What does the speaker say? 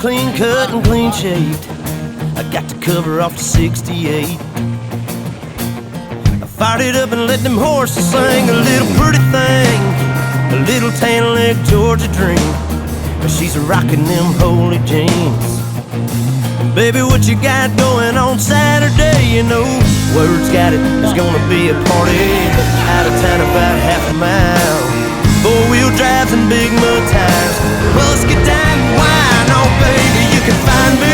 clean cut and clean shaved. I got to cover off the 68. I fired it up and let them horses sing. A little pretty thing, a little tan leg Georgia dream. She's rocking them holy jeans. Baby, what you got going on Saturday? You know, word's got it, there's gonna be a party out of town about half a mile. Four-wheel drives and big mud tires. Well, let's get down and wine. Oh, baby, you can find me